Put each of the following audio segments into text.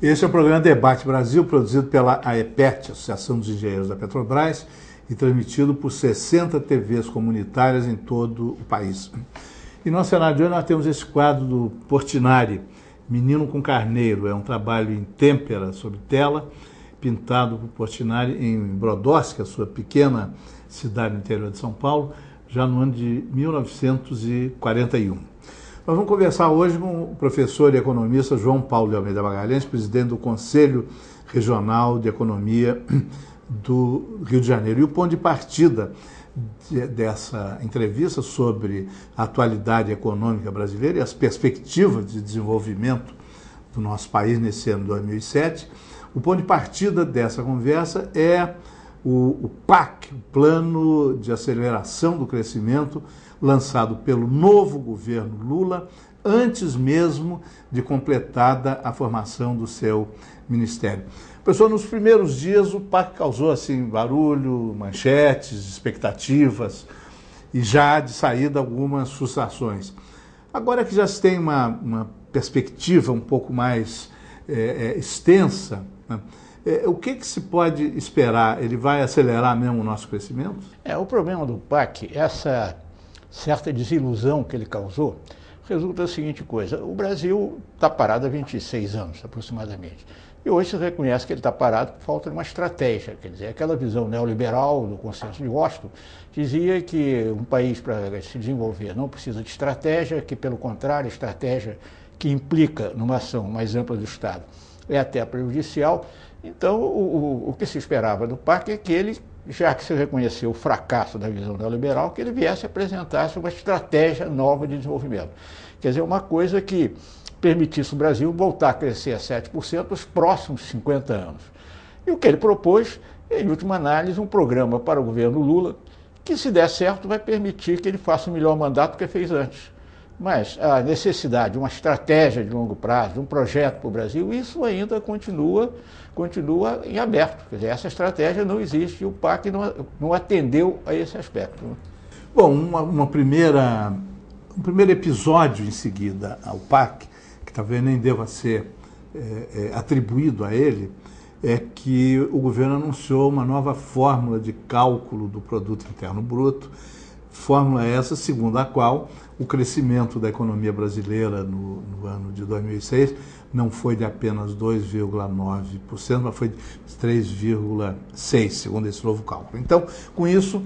Este é o programa Debate Brasil, produzido pela AEPET, Associação dos Engenheiros da Petrobras, e transmitido por 60 TVs comunitárias em todo o país. E no cenário de hoje nós temos esse quadro do Portinari, Menino com Carneiro. É um trabalho em têmpera sobre tela, pintado por Portinari em Brodowski, a sua pequena cidade no interior de São Paulo, já no ano de 1941. Nós vamos conversar hoje com o professor e economista João Paulo de Almeida Magalhães, presidente do Conselho Regional de Economia do Rio de Janeiro. E o ponto de partida dessa entrevista sobre a atualidade econômica brasileira e as perspectivas de desenvolvimento do nosso país nesse ano de 2007, o ponto de partida dessa conversa é o PAC, o Plano de Aceleração do Crescimento, lançado pelo novo governo Lula, antes mesmo de completada a formação do seu ministério. Professor, nos primeiros dias o PAC causou assim barulho, manchetes, expectativas e já de saída algumas frustrações. Agora que já se tem uma perspectiva um pouco mais extensa, né? O que se pode esperar? Ele vai acelerar mesmo o nosso crescimento? O problema do PAC, essa certa desilusão que ele causou, resulta da seguinte coisa: o Brasil está parado há 26 anos aproximadamente. E hoje se reconhece que ele está parado por falta de uma estratégia. Quer dizer, aquela visão neoliberal do consenso de Washington dizia que um país, para se desenvolver, não precisa de estratégia, que, pelo contrário, a estratégia que implica numa ação mais ampla do Estado é até prejudicial. Então, o que se esperava do PAC é que ele, já que se reconheceu o fracasso da visão neoliberal, que ele viesse apresentar uma estratégia nova de desenvolvimento. Quer dizer, uma coisa que permitisse o Brasil voltar a crescer a 7% nos próximos 50 anos. E o que ele propôs, em última análise, um programa para o governo Lula, que, se der certo, vai permitir que ele faça um melhor mandato do que fez antes. Mas a necessidade de uma estratégia de longo prazo, de um projeto para o Brasil, isso ainda continua em aberto. Quer dizer, essa estratégia não existe e o PAC não atendeu a esse aspecto. Bom, um primeiro episódio em seguida ao PAC, que talvez nem deva ser atribuído a ele, é que o governo anunciou uma nova fórmula de cálculo do Produto Interno Bruto, fórmula essa segundo a qual o crescimento da economia brasileira no ano de 2006 não foi de apenas 2,9%, mas foi de 3,6%, segundo esse novo cálculo. Então, com isso,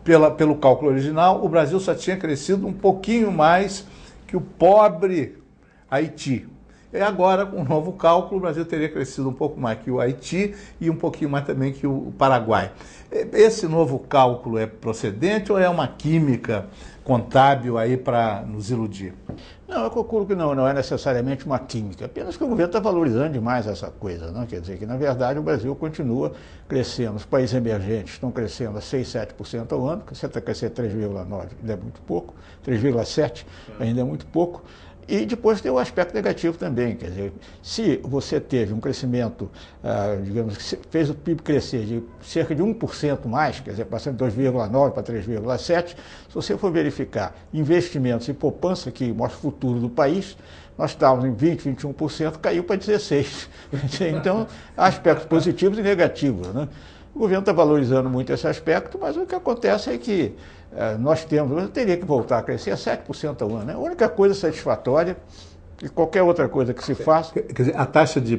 pelo cálculo original, o Brasil só tinha crescido um pouquinho mais que o pobre Haiti. E agora, com o novo cálculo, o Brasil teria crescido um pouco mais que o Haiti e um pouquinho mais também que o Paraguai. Esse novo cálculo é procedente ou é uma química contábil aí para nos iludir? Não, eu concluo que não é necessariamente uma química, apenas que o governo está valorizando demais essa coisa, não? Quer dizer que, na verdade, o Brasil continua crescendo, os países emergentes estão crescendo a 6, 7% ao ano, você está crescendo 3,9%, ainda é muito pouco, 3,7% ainda é muito pouco. E depois tem o aspecto negativo também, quer dizer, se você teve um crescimento, digamos, que fez o PIB crescer de cerca de 1% mais, quer dizer, passando de 2,9 para 3,7, se você for verificar investimentos e poupança, que mostra o futuro do país, nós estávamos em 20, 21%, caiu para 16%. Então, há aspectos positivos e negativos, né? O governo está valorizando muito esse aspecto, mas o que acontece é que eu teria que voltar a crescer a 7% ao ano. Né? A única coisa satisfatória, e qualquer outra coisa que se faça... Quer dizer, a taxa de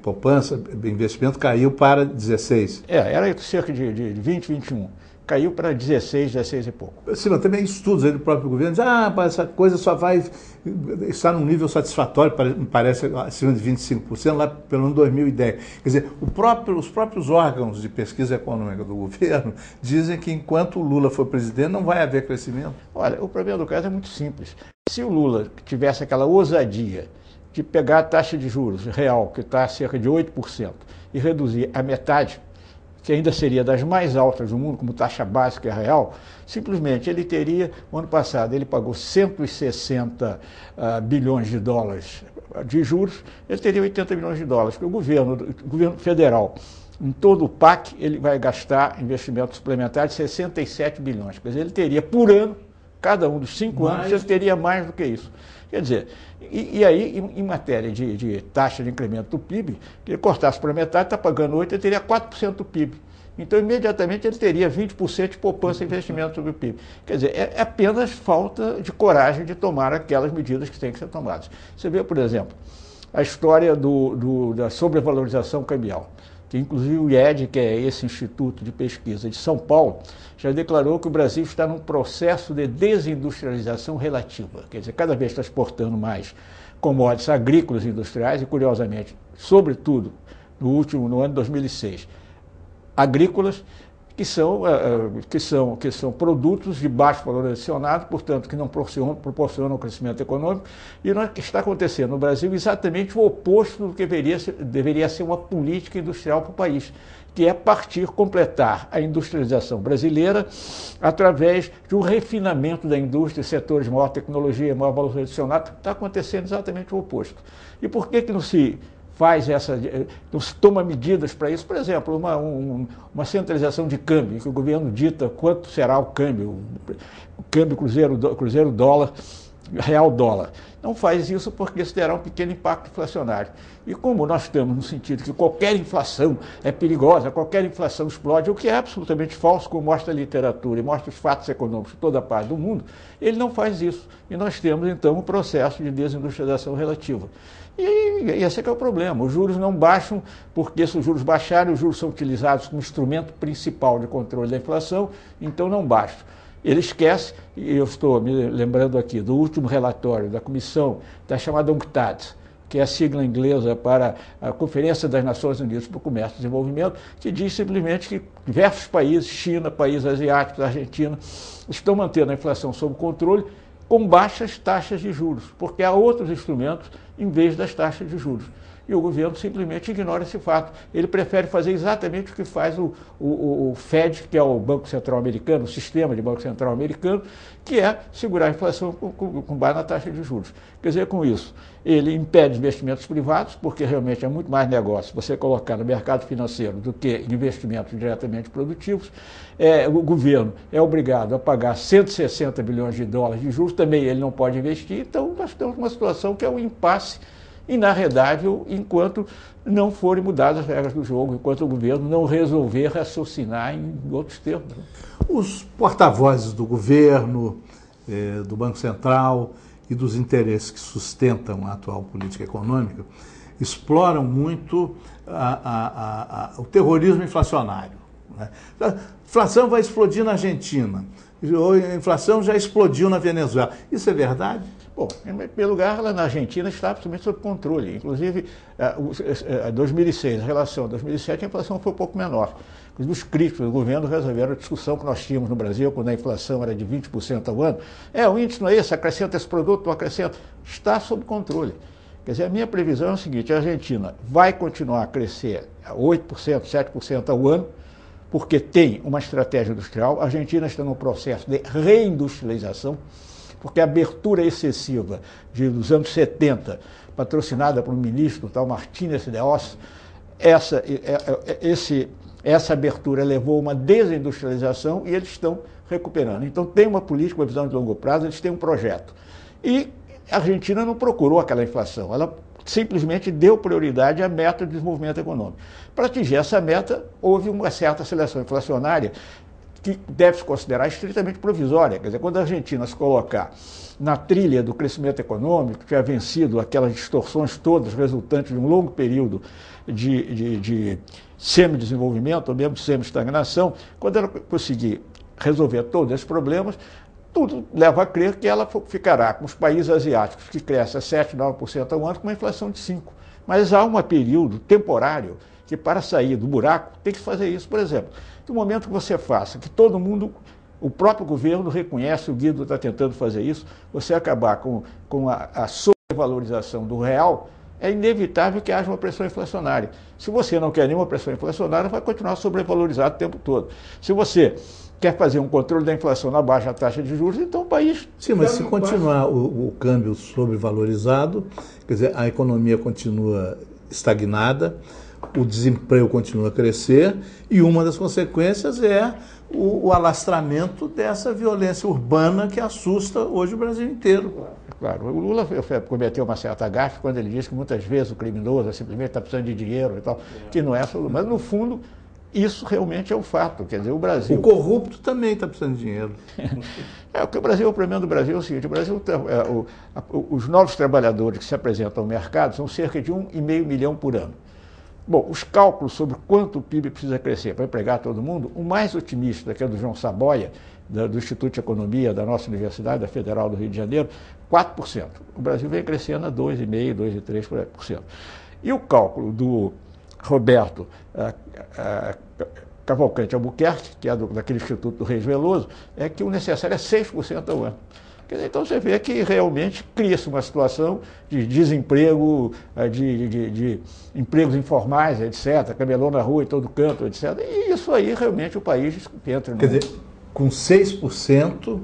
poupança, de investimento, caiu para 16%. Era cerca de 20, 21%. Caiu para 16 e pouco. Sim, mas também estudos aí do próprio governo dizem, essa coisa só vai estar num nível satisfatório, me parece, acima de 25%, lá pelo ano 2010. Quer dizer, os próprios órgãos de pesquisa econômica do governo dizem que enquanto o Lula for presidente não vai haver crescimento. Olha, o problema do caso é muito simples. Se o Lula tivesse aquela ousadia de pegar a taxa de juros real, que está a cerca de 8%, e reduzir a metade, que ainda seria das mais altas do mundo, como taxa básica real, simplesmente ele teria, no ano passado, ele pagou 160 bilhões de dólares de juros, ele teria 80 bilhões de dólares, porque o governo federal, em todo o PAC, ele vai gastar investimentos suplementares de 67 bilhões, quer dizer, ele teria por ano Cada um dos 5 anos você teria mais do que isso. Quer dizer, e aí, em matéria de taxa de incremento do PIB, que ele cortasse para metade, está pagando 8%, ele teria 4% do PIB. Então, imediatamente, ele teria 20% de poupança e investimento sobre o PIB. Quer dizer, é apenas falta de coragem de tomar aquelas medidas que têm que ser tomadas. Você vê, por exemplo, a história da sobrevalorização cambial, que inclusive o IED, que é esse Instituto de Pesquisa de São Paulo, já declarou que o Brasil está num processo de desindustrialização relativa. Quer dizer, cada vez está exportando mais commodities agrícolas e industriais, e curiosamente, sobretudo no ano de 2006, agrícolas, que são produtos de baixo valor adicionado, portanto, que não proporcionam crescimento econômico, e o que está acontecendo no Brasil é exatamente o oposto do que deveria ser uma política industrial para o país, que é completar a industrialização brasileira através de um refinamento da indústria, setores de maior tecnologia, maior valor adicionado. Está acontecendo exatamente o oposto. E por que não se não se toma medidas para isso? Por exemplo, uma centralização de câmbio, que o governo dita quanto será o câmbio cruzeiro dólar, real dólar. Não faz isso porque isso terá um pequeno impacto inflacionário. E como nós estamos no sentido que qualquer inflação é perigosa, qualquer inflação explode, o que é absolutamente falso, como mostra a literatura e mostra os fatos econômicos de toda a parte do mundo, ele não faz isso. E nós temos, então, um processo de desindustrialização relativa. E esse é que é o problema. Os juros não baixam, porque se os juros baixarem, os juros são utilizados como instrumento principal de controle da inflação, então não baixam. Ele esquece, e eu estou me lembrando aqui do último relatório da comissão, da chamada UNCTAD, que é a sigla inglesa para a Conferência das Nações Unidas para o Comércio e Desenvolvimento, que diz simplesmente que diversos países, China, países asiáticos, Argentina, estão mantendo a inflação sob controle com baixas taxas de juros, porque há outros instrumentos em vez das taxas de juros. E o governo simplesmente ignora esse fato. Ele prefere fazer exatamente o que faz o Fed, que é o Banco Central Americano, o sistema de Banco Central Americano, que é segurar a inflação com base na taxa de juros. Quer dizer, com isso, ele impede investimentos privados, porque realmente é muito mais negócio você colocar no mercado financeiro do que investimentos diretamente produtivos. O governo é obrigado a pagar 160 bilhões de dólares de juros, também ele não pode investir. Então, nós temos uma situação que é um impasse inarredável enquanto não forem mudadas as regras do jogo, enquanto o governo não resolver raciocinar em outros termos. Os porta-vozes do governo, do Banco Central e dos interesses que sustentam a atual política econômica exploram muito o terrorismo inflacionário, né? A inflação vai explodir na Argentina, a inflação já explodiu na Venezuela. Isso é verdade? Bom, em primeiro lugar, lá na Argentina está absolutamente sob controle. Inclusive, 2006, em relação a 2007, a inflação foi um pouco menor. Os críticos do governo resolveram a discussão que nós tínhamos no Brasil, quando a inflação era de 20% ao ano. O índice não é esse, acrescenta esse produto, não acrescenta. Está sob controle. Quer dizer, a minha previsão é o seguinte: a Argentina vai continuar a crescer a 8%, 7% ao ano, porque tem uma estratégia industrial. A Argentina está num processo de reindustrialização, porque a abertura excessiva dos anos 70, patrocinada por um ministro, o tal Martínez de Oz, essa abertura levou a uma desindustrialização e eles estão recuperando. Então tem uma política, uma visão de longo prazo, eles têm um projeto. E a Argentina não procurou aquela inflação, ela simplesmente deu prioridade à meta de desenvolvimento econômico. Para atingir essa meta, houve uma certa seleção inflacionária que deve se considerar estritamente provisória. Quer dizer, quando a Argentina se colocar na trilha do crescimento econômico, tiver vencido aquelas distorções todas resultantes de um longo período de semi-desenvolvimento, ou mesmo semi-estagnação, quando ela conseguir resolver todos esses problemas, tudo leva a crer que ela ficará com os países asiáticos, que crescem a 7%, 9% ao ano, com uma inflação de 5%. Mas há um período temporário que, para sair do buraco, tem que fazer isso. Por exemplo, no momento que você faça, que todo mundo, o próprio governo reconhece, o Guido está tentando fazer isso, você acabar com a sobrevalorização do real, é inevitável que haja uma pressão inflacionária. Se você não quer nenhuma pressão inflacionária, vai continuar sobrevalorizado o tempo todo. Se você quer fazer um controle da inflação na baixa taxa de juros, então o país... Sim, mas se continuar o câmbio sobrevalorizado, quer dizer, a economia continua estagnada, o desemprego continua a crescer e uma das consequências é o alastramento dessa violência urbana que assusta hoje o Brasil inteiro. Claro, o Lula cometeu uma certa gafe quando ele disse que muitas vezes o criminoso simplesmente está precisando de dinheiro e tal, que não é só, mas no fundo isso realmente é um fato, quer dizer, o Brasil... O corrupto também está precisando de dinheiro. O problema do Brasil é o seguinte, os novos trabalhadores que se apresentam ao mercado são cerca de 1,5 milhão por ano. Bom, os cálculos sobre quanto o PIB precisa crescer para empregar todo mundo, o mais otimista, que é do João Saboia, do Instituto de Economia da nossa Universidade, da Federal do Rio de Janeiro, 4%. O Brasil vem crescendo a 2,5%, 2,3%. E o cálculo do Roberto Cavalcante Albuquerque, que é daquele Instituto do Reis Veloso, é que o necessário é 6% ao ano. Então você vê que realmente cria-se uma situação de desemprego, de empregos informais, etc., camelô na rua em todo canto, etc. E isso aí realmente o país entra no... Quer dizer, com 6%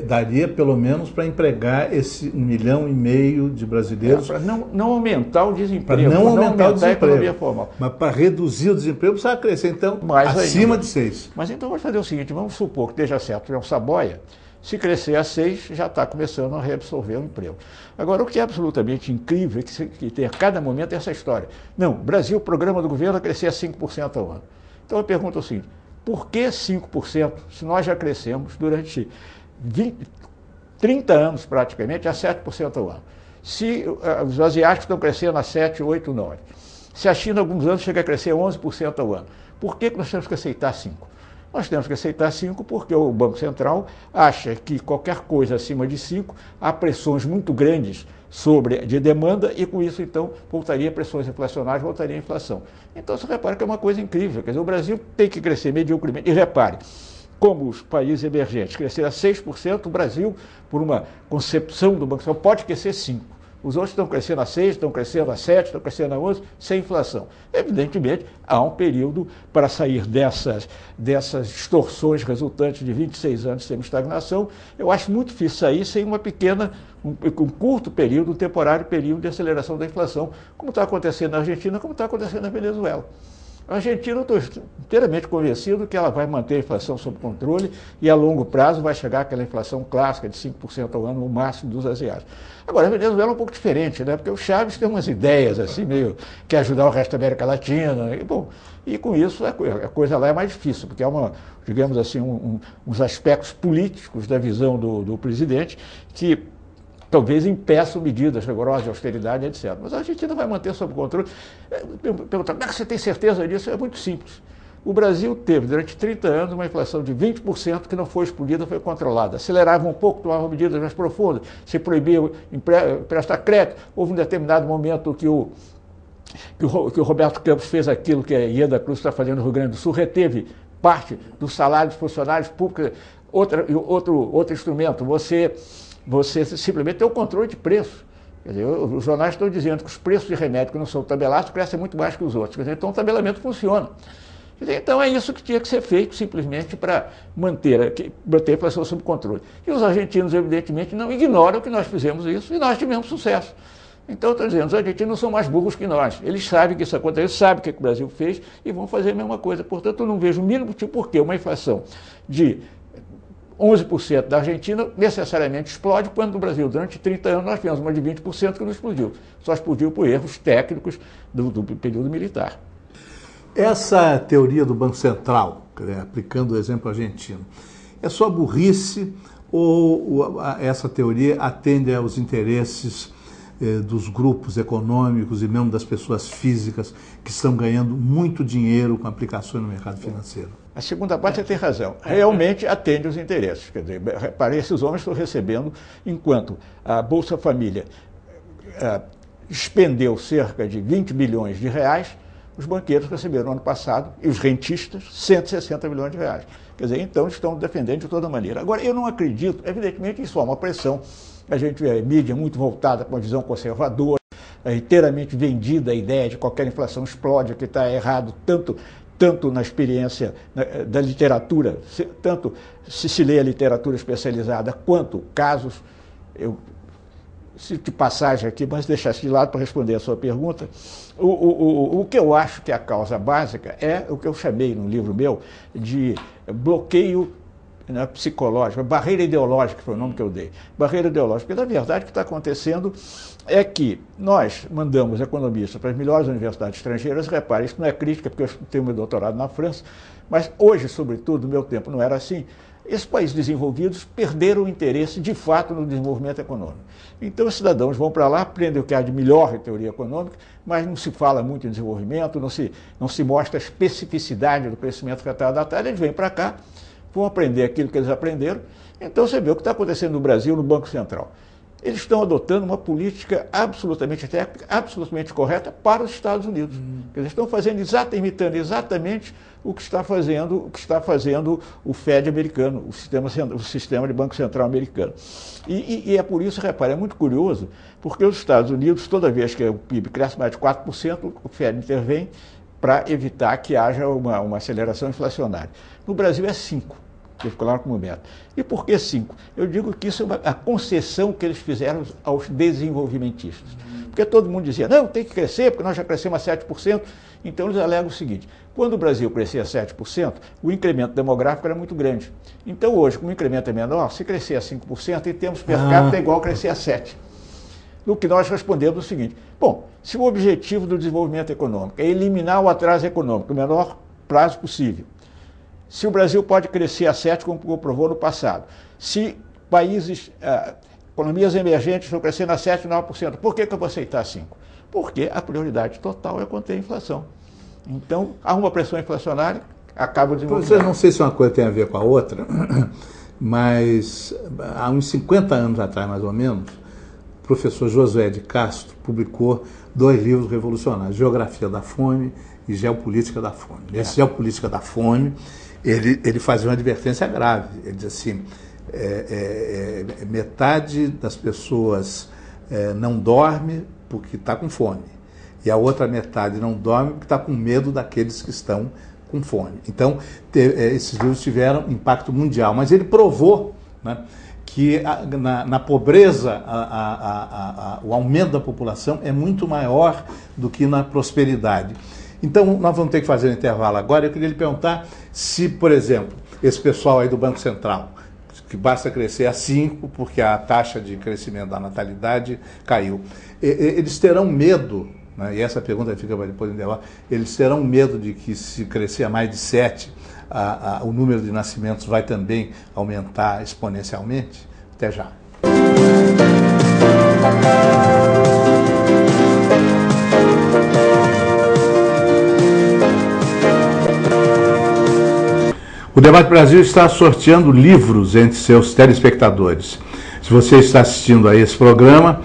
daria pelo menos para empregar esse 1,5 milhão de brasileiros. Para não aumentar o desemprego, para não aumentar o desemprego, a economia formal. Mas para reduzir o desemprego precisa crescer, então, acima de 6%. Mas então vamos fazer o seguinte, vamos supor que esteja certo, é um Saboia. Se crescer a 6, já está começando a reabsorver o emprego. Agora, o que é absolutamente incrível é que tem a cada momento essa história. Não, Brasil, o programa do governo é crescer a 5% ao ano. Então eu pergunto o seguinte, por que 5% se nós já crescemos durante 30 anos praticamente a 7% ao ano? Se os asiáticos estão crescendo a 7, 8, 9. Se a China, há alguns anos, chega a crescer 11% ao ano. Por que nós temos que aceitar 5%? Nós temos que aceitar 5% porque o Banco Central acha que qualquer coisa acima de 5% há pressões muito grandes de demanda e com isso, então, voltaria pressões inflacionárias, voltaria a inflação. Então, você repara que é uma coisa incrível. Quer dizer, o Brasil tem que crescer mediocremente. E repare, como os países emergentes cresceram a 6%, o Brasil, por uma concepção do Banco Central, pode crescer 5%. Os outros estão crescendo a 6, estão crescendo a 7, estão crescendo a 11, sem inflação. Evidentemente, há um período para sair dessas distorções resultantes de 26 anos sem estagnação. Eu acho muito difícil sair sem um curto período, um temporário período de aceleração da inflação, como está acontecendo na Argentina, como está acontecendo na Venezuela. A Argentina, eu estou inteiramente convencido que ela vai manter a inflação sob controle e a longo prazo vai chegar àquela inflação clássica de 5% ao ano, no máximo dos asiáticos. Agora, a Venezuela é um pouco diferente, né? Porque o Chaves tem umas ideias assim, meio que ajudar o resto da América Latina. E com isso a coisa lá é mais difícil, porque há digamos assim, uns aspectos políticos da visão do presidente que talvez impeçam medidas rigorosas de austeridade, etc. Mas a Argentina vai manter sob controle. Perguntar, como é que você tem certeza disso? É muito simples. O Brasil teve, durante 30 anos, uma inflação de 20% que não foi explodida, foi controlada. Acelerava um pouco, tomava medidas mais profundas, se proibia emprestar crédito. Houve um determinado momento que o Roberto Campos fez aquilo que a Ieda Cruz está fazendo no Rio Grande do Sul, reteve parte do salário dos funcionários públicos. Outro instrumento, você simplesmente tem o controle de preço. Quer dizer, os jornais estão dizendo que os preços de remédio que não são tabelados crescem muito mais que os outros. Quer dizer, então o tabelamento funciona. Quer dizer, então é isso que tinha que ser feito simplesmente para manter a inflação sob controle. E os argentinos, evidentemente, não ignoram que nós fizemos isso e nós tivemos sucesso. Então, estou dizendo, os argentinos não são mais burros que nós. Eles sabem que isso aconteceu, eles sabem o que o Brasil fez e vão fazer a mesma coisa. Portanto, eu não vejo o mínimo motivo por que uma inflação de 11% da Argentina necessariamente explode, quando no Brasil, durante 30 anos, nós tivemos uma de 20% que não explodiu. Só explodiu por erros técnicos do período militar. Essa teoria do Banco Central, aplicando o exemplo argentino, é só burrice ou essa teoria atende aos interesses dos grupos econômicos e mesmo das pessoas físicas que estão ganhando muito dinheiro com aplicações no mercado financeiro? A segunda parte você tem razão. Realmente atende os interesses. Quer dizer, repare, esses homens estão recebendo, enquanto a Bolsa Família expendeu cerca de 20 bilhões de reais, os banqueiros receberam no ano passado, e os rentistas, 160 milhões de reais. Quer dizer, então estão defendendo de toda maneira. Agora, eu não acredito, evidentemente isso é uma pressão, a gente vê a mídia muito voltada para uma visão conservadora, inteiramente vendida a ideia de que qualquer inflação explode, que está errado tanto na experiência da literatura, tanto se lê a literatura especializada, quanto casos. de passagem aqui, mas deixasse de lado para responder a sua pergunta, o que eu acho que é a causa básica é o que eu chamei no livro meu de bloqueio, né, psicológico, barreira ideológica foi o nome que eu dei. Barreira ideológica, porque na verdade o que está acontecendo é que nós mandamos economistas para as melhores universidades estrangeiras. Repare, isso não é crítica, porque eu tenho meu doutorado na França, mas hoje, sobretudo, no meu tempo não era assim. Esses países desenvolvidos perderam o interesse, de fato, no desenvolvimento econômico. Então, os cidadãos vão para lá, aprendem o que há de melhor em teoria econômica, mas não se fala muito em desenvolvimento, não se mostra a especificidade do crescimento retardatário. Eles vêm para cá, vão aprender aquilo que eles aprenderam. Então, você vê o que está acontecendo no Brasil, no Banco Central. Eles estão adotando uma política absolutamente técnica, absolutamente correta para os Estados Unidos. Eles estão fazendo imitando exatamente o que está fazendo o Fed americano, o sistema de Banco Central americano. E é por isso, repare, é muito curioso, porque os Estados Unidos, toda vez que o PIB cresce mais de 4%, o Fed intervém para evitar que haja uma aceleração inflacionária. No Brasil é 5%. Que ficou lá como meta. E por que 5? Eu digo que isso é a concessão que eles fizeram aos desenvolvimentistas. Porque todo mundo dizia, não, tem que crescer, porque nós já crescemos a 7%. Então eles alegam o seguinte, quando o Brasil crescia a 7%, o incremento demográfico era muito grande. Então hoje, como o incremento é menor, se crescer a 5%, em termos per capita é igual a crescer a 7%. No que nós respondemos o seguinte, bom, se o objetivo do desenvolvimento econômico é eliminar o atraso econômico no menor prazo possível, se o Brasil pode crescer a 7%, como comprovou no passado, se países, economias emergentes estão crescendo a 7%, 9%, por que eu vou aceitar 5%? Porque a prioridade total é conter a inflação. Então, há uma pressão inflacionária, acaba o desenvolvimento. Eu não sei se uma coisa tem a ver com a outra, mas há uns 50 anos atrás, mais ou menos, o professor Josué de Castro publicou 2 livros revolucionários, Geografia da Fome e Geopolítica da Fome. Esse Geopolítica da Fome, ele fazia uma advertência grave. Ele diz assim, metade das pessoas não dorme porque está com fome, e a outra metade não dorme porque está com medo daqueles que estão com fome. Então, esses livros tiveram impacto mundial, mas ele provou, né, que na pobreza o aumento da população é muito maior do que na prosperidade. Então, nós vamos ter que fazer um intervalo agora. Eu queria lhe perguntar se, por exemplo, esse pessoal aí do Banco Central, que basta crescer a 5%, porque a taxa de crescimento da natalidade caiu, eles terão medo, né, e essa pergunta fica para depois do intervalo, eles terão medo de que, se crescer a mais de 7%, o número de nascimentos vai também aumentar exponencialmente? Até já. O Debate Brasil está sorteando livros entre seus telespectadores. Se você está assistindo a esse programa,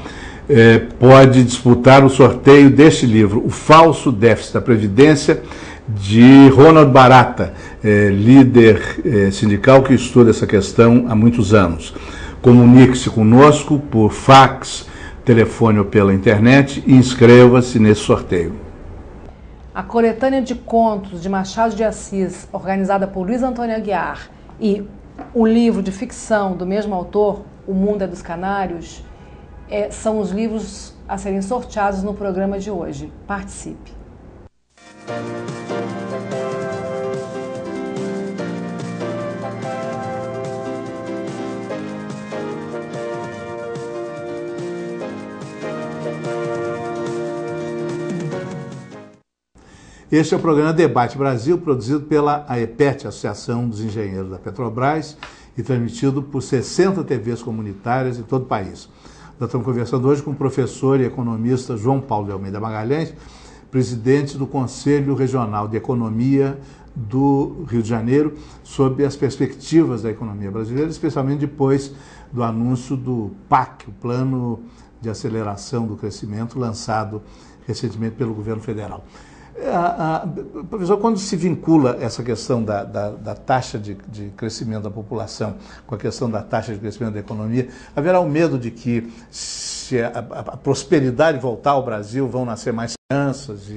pode disputar o sorteio deste livro, O Falso Déficit da Previdência, de Ronald Barata, líder sindical que estuda essa questão há muitos anos. Comunique-se conosco por fax, telefone ou pela internet e inscreva-se nesse sorteio. A coletânea de contos de Machado de Assis, organizada por Luiz Antônio Aguiar, e o livro de ficção do mesmo autor, O Mundo é dos Canários, são os livros a serem sorteados no programa de hoje. Participe! Este é o programa Debate Brasil, produzido pela AEPET, Associação dos Engenheiros da Petrobras, e transmitido por 60 TVs comunitárias em todo o país. Nós estamos conversando hoje com o professor e economista João Paulo de Almeida Magalhães, presidente do Conselho Regional de Economia do Rio de Janeiro, sobre as perspectivas da economia brasileira, especialmente depois do anúncio do PAC, o Plano de Aceleração do Crescimento, lançado recentemente pelo governo federal. Professor, quando se vincula essa questão da taxa de crescimento da população com a questão da taxa de crescimento da economia, haverá o medo de que, se a prosperidade voltar ao Brasil, vão nascer mais crianças?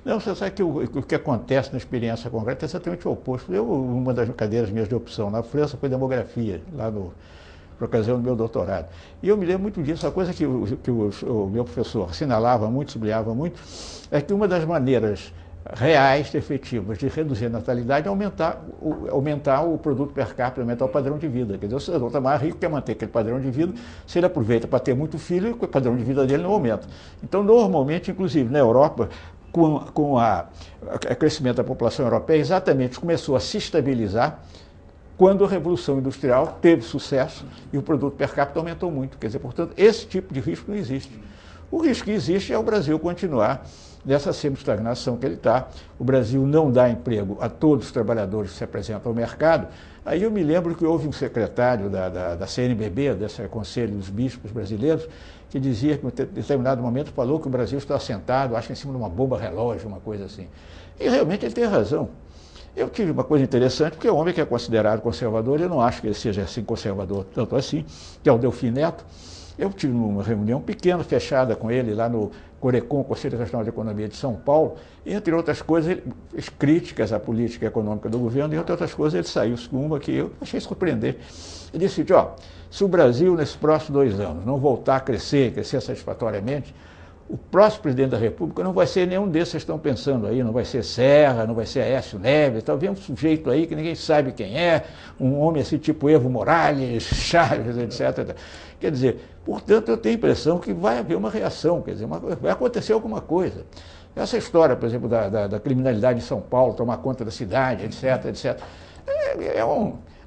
Não, você sabe que o que acontece na experiência concreta é exatamente o oposto. Uma das cadeiras minhas de opção na França foi demografia, lá por ocasião do meu doutorado. E eu me lembro muito disso, a coisa que o meu professor assinalava muito, sublinhava muito, é que uma das maneiras reais, efetivas, de reduzir a natalidade é aumentar o produto per capita, aumentar o padrão de vida. Quer dizer, o cidadão está mais rico, quer manter aquele padrão de vida, se ele aproveita para ter muito filho, o padrão de vida dele não aumenta. Então, normalmente, inclusive na Europa, com o crescimento da população europeia, exatamente começou a se estabilizar quando a Revolução Industrial teve sucesso e o produto per capita aumentou muito. Quer dizer, portanto, esse tipo de risco não existe. O risco que existe é o Brasil continuar nessa semi-estagnação que ele está. O Brasil não dá emprego a todos os trabalhadores que se apresentam ao mercado. Aí eu me lembro que houve um secretário da CNBB, desse Conselho dos Bispos Brasileiros, que dizia que em determinado momento falou que o Brasil está assentado, acho que em cima de uma bomba relógio, uma coisa assim. E realmente ele tem razão. Eu tive uma coisa interessante, porque o homem que é considerado conservador, eu não acho que ele seja assim conservador tanto assim, que é o Delfim Neto. Eu tive uma reunião pequena, fechada com ele, lá no Corecon, Conselho Regional de Economia de São Paulo, e, entre outras coisas, críticas à política econômica do governo, e, entre outras coisas, ele saiu com uma que eu achei surpreender. Ele disse, se o Brasil, nesses próximos 2 anos, não voltar a crescer satisfatoriamente, o próximo presidente da República não vai ser nenhum desses que vocês estão pensando aí, não vai ser Serra, não vai ser Aécio Neves, talvez um sujeito aí que ninguém sabe quem é, um homem assim tipo Evo Morales, Chaves, etc. Quer dizer, portanto, eu tenho a impressão que vai haver uma reação, quer dizer, vai acontecer alguma coisa. Essa história, por exemplo, da criminalidade em São Paulo, tomar conta da cidade, etc.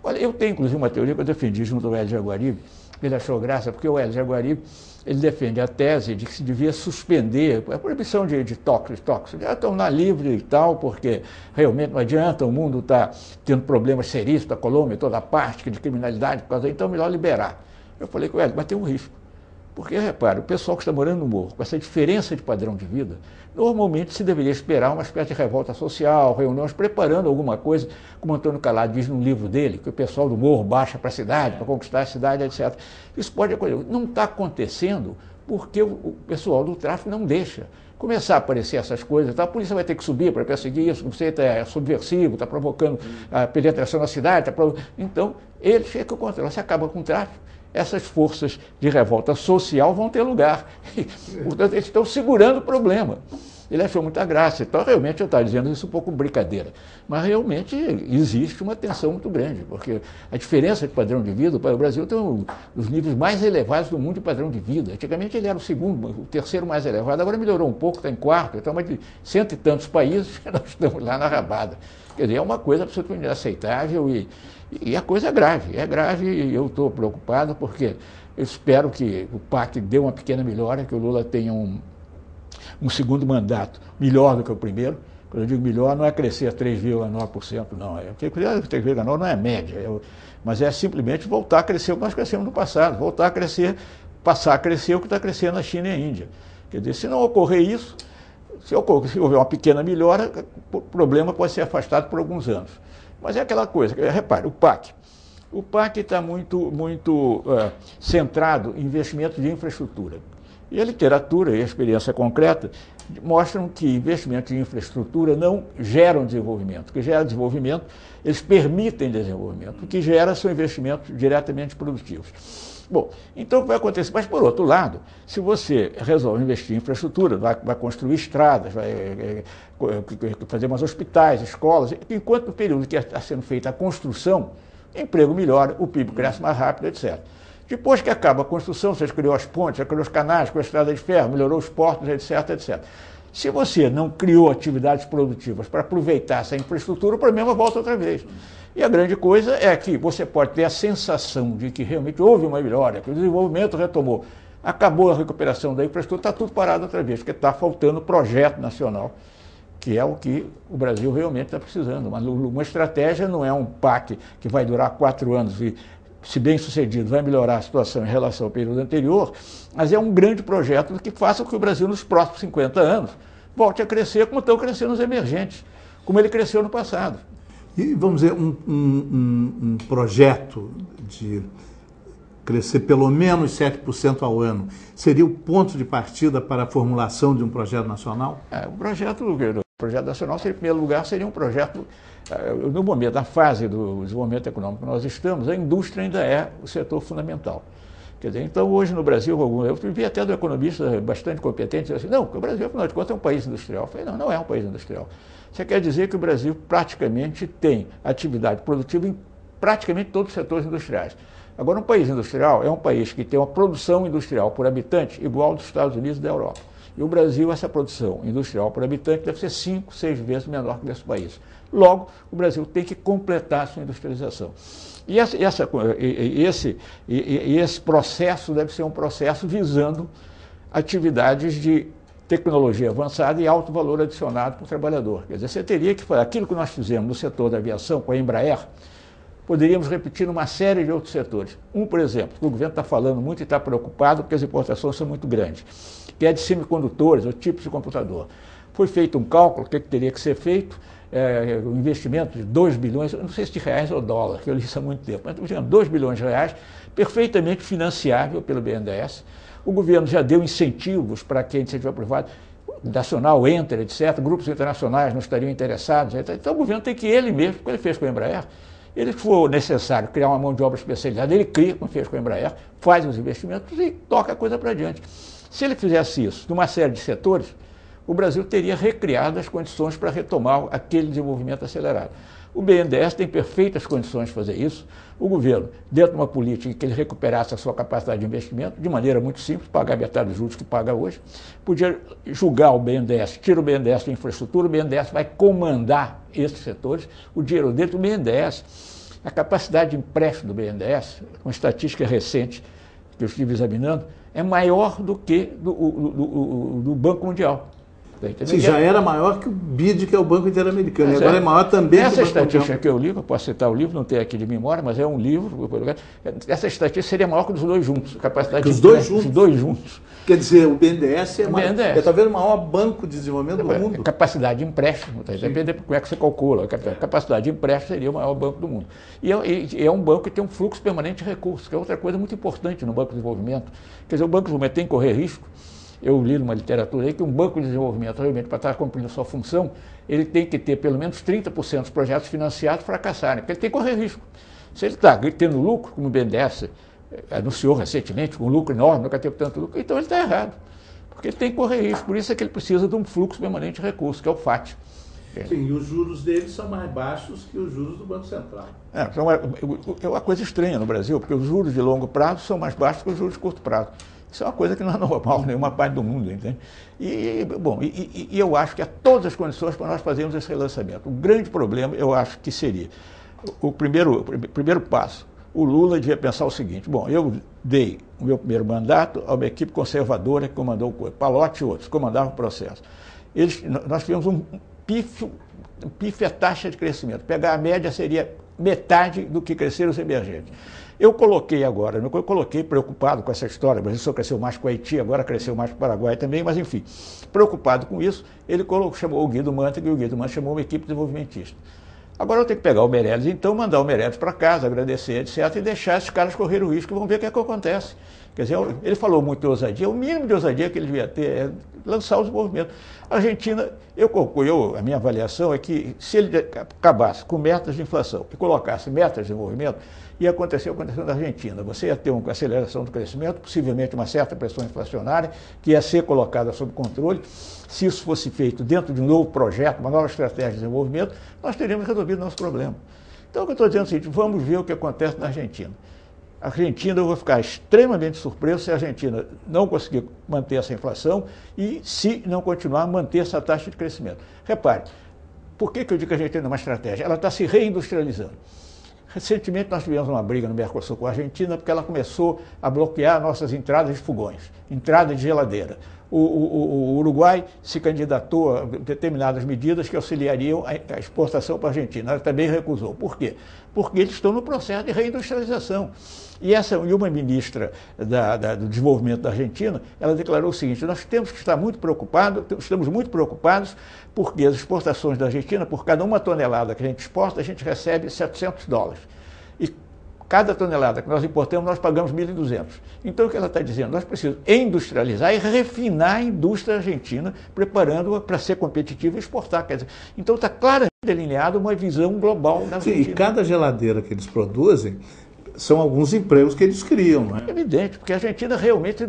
Olha, eu tenho, inclusive, uma teoria que eu defendi junto ao Hélio Jaguaribe, ele achou graça, porque o Hélio Jaguaribe, ele defende a tese de que se devia suspender a proibição de tóxicos. Já estão na livre e tal, porque realmente não adianta, o mundo está tendo problemas seríssimos da Colômbia, toda parte de criminalidade, por causa daí, então é melhor liberar. Eu falei com ele, mas tem um risco. Porque, repara, o pessoal que está morando no morro, com essa diferença de padrão de vida, normalmente se deveria esperar uma espécie de revolta social, reuniões, preparando alguma coisa, como Antônio Calado diz no livro dele, que o pessoal do morro baixa para a cidade, para conquistar a cidade, etc. Isso pode acontecer. Não está acontecendo porque o pessoal do tráfico não deixa. Começar a aparecer essas coisas, tá? A polícia vai ter que subir para perseguir isso, você é subversivo, está provocando a penetração na cidade, então ele chega contra, você acaba com o tráfico. Essas forças de revolta social vão ter lugar. Portanto, eles estão segurando o problema. Ele achou muita graça. Então, realmente, eu estava dizendo isso um pouco brincadeira. Mas, realmente, existe uma tensão muito grande, porque a diferença de padrão de vida, o Brasil tem os níveis mais elevados do mundo de padrão de vida. Antigamente, ele era o segundo, o terceiro mais elevado, agora melhorou um pouco, está em quarto. Então, mais de 100 e tantos países, nós estamos lá na rabada. Quer dizer, é uma coisa absolutamente inaceitável e a coisa é grave e eu estou preocupado porque eu espero que o PAC dê uma pequena melhora, que o Lula tenha um segundo mandato melhor do que o primeiro. Quando eu digo melhor, não é crescer 3,9%, não. Porque 3,9% não é média, mas é simplesmente voltar a crescer o que nós crescemos no passado, voltar a crescer, passar a crescer o que está crescendo na China e na Índia. Quer dizer, se não ocorrer isso, se houver uma pequena melhora, o problema pode ser afastado por alguns anos. Mas é aquela coisa, repare, o PAC está muito centrado em investimentos de infraestrutura. E a literatura e a experiência concreta mostram que investimentos em infraestrutura não geram desenvolvimento. O que gera desenvolvimento, eles permitem desenvolvimento. O que gera são investimentos diretamente produtivos. Bom, então o que vai acontecer? Mas, por outro lado, se você resolve investir em infraestrutura, vai construir estradas, vai fazer mais hospitais, escolas, enquanto no período que está sendo feita a construção, o emprego melhora, o PIB cresce mais rápido, etc. Depois que acaba a construção, você criou as pontes, você criou os canais, criou a estrada de ferro, melhorou os portos, etc. Se você não criou atividades produtivas para aproveitar essa infraestrutura, o problema volta outra vez. E a grande coisa é que você pode ter a sensação de que realmente houve uma melhora, que o desenvolvimento retomou, acabou a recuperação da infraestrutura, está tudo parado outra vez, porque está faltando projeto nacional, que é o que o Brasil realmente está precisando. Uma estratégia não é um PAC que vai durar 4 anos e, se bem sucedido, vai melhorar a situação em relação ao período anterior, mas é um grande projeto que faça com que o Brasil, nos próximos 50 anos, volte a crescer como estão crescendo os emergentes, como ele cresceu no passado. E, vamos dizer, um projeto de crescer pelo menos 7% ao ano seria o ponto de partida para a formulação de um projeto nacional? O projeto projeto nacional, seria, em primeiro lugar, seria um projeto, no momento, na fase do desenvolvimento econômico que nós estamos, a indústria ainda é o setor fundamental. Quer dizer, então, hoje no Brasil, eu vi até do economista bastante competente, dizendo assim, não, o Brasil, afinal de contas, é um país industrial. Eu falei, não, não é um país industrial. Você quer dizer que o Brasil praticamente tem atividade produtiva em praticamente todos os setores industriais. Agora, um país industrial é um país que tem uma produção industrial por habitante igual dos Estados Unidos e da Europa. E o Brasil, essa produção industrial por habitante deve ser 5, 6 vezes menor que desse país. Logo, o Brasil tem que completar a sua industrialização. E esse processo deve ser um processo visando atividades de tecnologia avançada e alto valor adicionado para o trabalhador. Quer dizer, você teria que fazer aquilo que nós fizemos no setor da aviação com a Embraer, poderíamos repetir numa série de outros setores. Por exemplo, que o governo está falando muito e está preocupado porque as importações são muito grandes, que é de semicondutores ou tipos de computador. Foi feito um cálculo, o que teria que ser feito, um investimento de 2 bilhões, não sei se de reais ou dólar, que eu li isso há muito tempo, mas 2 bilhões de reais, perfeitamente financiável pelo BNDES. O governo já deu incentivos para quem seja aprovado, nacional, Enter, etc., grupos internacionais não estariam interessados, etc. Então o governo tem que ele mesmo, como ele fez com a Embraer, ele for necessário criar uma mão de obra especializada, ele cria, como fez com a Embraer, faz os investimentos e toca a coisa para adiante. Se ele fizesse isso numa série de setores, o Brasil teria recriado as condições para retomar aquele desenvolvimento acelerado. O BNDES tem perfeitas condições de fazer isso. O governo, dentro de uma política que ele recuperasse a sua capacidade de investimento, de maneira muito simples, pagar metade dos juros que paga hoje, podia julgar o BNDES, tira o BNDES da infraestrutura, o BNDES vai comandar esses setores, o dinheiro dentro do BNDES, a capacidade de empréstimo do BNDES, uma estatística recente que eu estive examinando, é maior do que do Banco Mundial. Sim, já era maior que o BID, que é o Banco Interamericano, e agora é maior também que o Banco Mundial. Essa estatística que eu li, eu posso citar o livro, não tenho aqui de memória, mas é um livro, essa estatística seria maior que dos dois juntos, a capacidade que os dois juntos? Os dois juntos. Quer dizer, o BNDES é talvez o maior banco de desenvolvimento do mundo. A capacidade de empréstimo, depende de como é que você calcula, a capacidade de empréstimo seria o maior banco do mundo. E é um banco que tem um fluxo permanente de recursos, que é outra coisa muito importante no Banco de Desenvolvimento. Quer dizer, o Banco de Desenvolvimento tem que correr risco. Eu li numa literatura aí que um banco de desenvolvimento, realmente, para estar cumprindo a sua função, ele tem que ter pelo menos 30% dos projetos financiados fracassarem, porque ele tem que correr risco. Se ele está tendo lucro, como o BNDES anunciou recentemente, com um lucro enorme, nunca teve tanto lucro, então ele está errado, porque ele tem que correr risco. Por isso é que ele precisa de um fluxo permanente de recursos, que é o FAT. Sim, e os juros deles são mais baixos que os juros do Banco Central. É uma coisa estranha no Brasil, porque os juros de longo prazo são mais baixos que os juros de curto prazo. Isso é uma coisa que não é normal em nenhuma parte do mundo, entende? E eu acho que há todas as condições para nós fazermos esse relançamento. O grande problema, eu acho que seria, o primeiro passo, o Lula devia pensar o seguinte: bom, eu dei o meu primeiro mandato a uma equipe conservadora que comandou o coisa, Palocci e outros, comandavam o processo. Nós tivemos um pífia taxa de crescimento. Pegar a média seria metade do que cresceram os emergentes. Eu coloquei preocupado com essa história, o Brasil só cresceu mais com o Haiti, agora cresceu mais com o Paraguai também, mas enfim, preocupado com isso, ele chamou o Guido Mantega e o Guido Mantega chamou uma equipe desenvolvimentista. Agora eu tenho que pegar o Meirelles, então, mandar o Meirelles para casa, agradecer, etc., e deixar esses caras correr o risco e vamos ver o que é que acontece. Quer dizer, ele falou muito de ousadia, o mínimo de ousadia que ele devia ter é lançar o desenvolvimento. A Argentina, a minha avaliação é que se ele acabasse com metas de inflação e colocasse metas de desenvolvimento, ia acontecer o que aconteceu na Argentina. Você ia ter uma aceleração do crescimento, possivelmente uma certa pressão inflacionária, que ia ser colocada sob controle. Se isso fosse feito dentro de um novo projeto, uma nova estratégia de desenvolvimento, nós teríamos resolvido o nosso problema. Então, o que eu estou dizendo é o seguinte: vamos ver o que acontece na Argentina. A Argentina, eu vou ficar extremamente surpreso se a Argentina não conseguir manter essa inflação e se não continuar a manter essa taxa de crescimento. Repare, por que eu digo que a Argentina é uma estratégia? Ela está se reindustrializando. Recentemente nós tivemos uma briga no Mercosul com a Argentina porque ela começou a bloquear nossas entradas de fogões, entrada de geladeira. O Uruguai se candidatou a determinadas medidas que auxiliariam a exportação para a Argentina. Ela também recusou. Por quê? Porque eles estão no processo de reindustrialização. E uma ministra do desenvolvimento da Argentina, ela declarou o seguinte: nós temos que estar muito preocupados, estamos muito preocupados porque as exportações da Argentina, por cada uma tonelada que a gente exporta, a gente recebe $700. E cada tonelada que nós importamos, nós pagamos 1.200. Então, o que ela está dizendo? Nós precisamos industrializar e refinar a indústria argentina, preparando-a para ser competitiva e exportar. Quer dizer, então, está claramente delineada uma visão global da Argentina. Sim, e cada geladeira que eles produzem são alguns empregos que eles criam, não é? É evidente, porque a Argentina realmente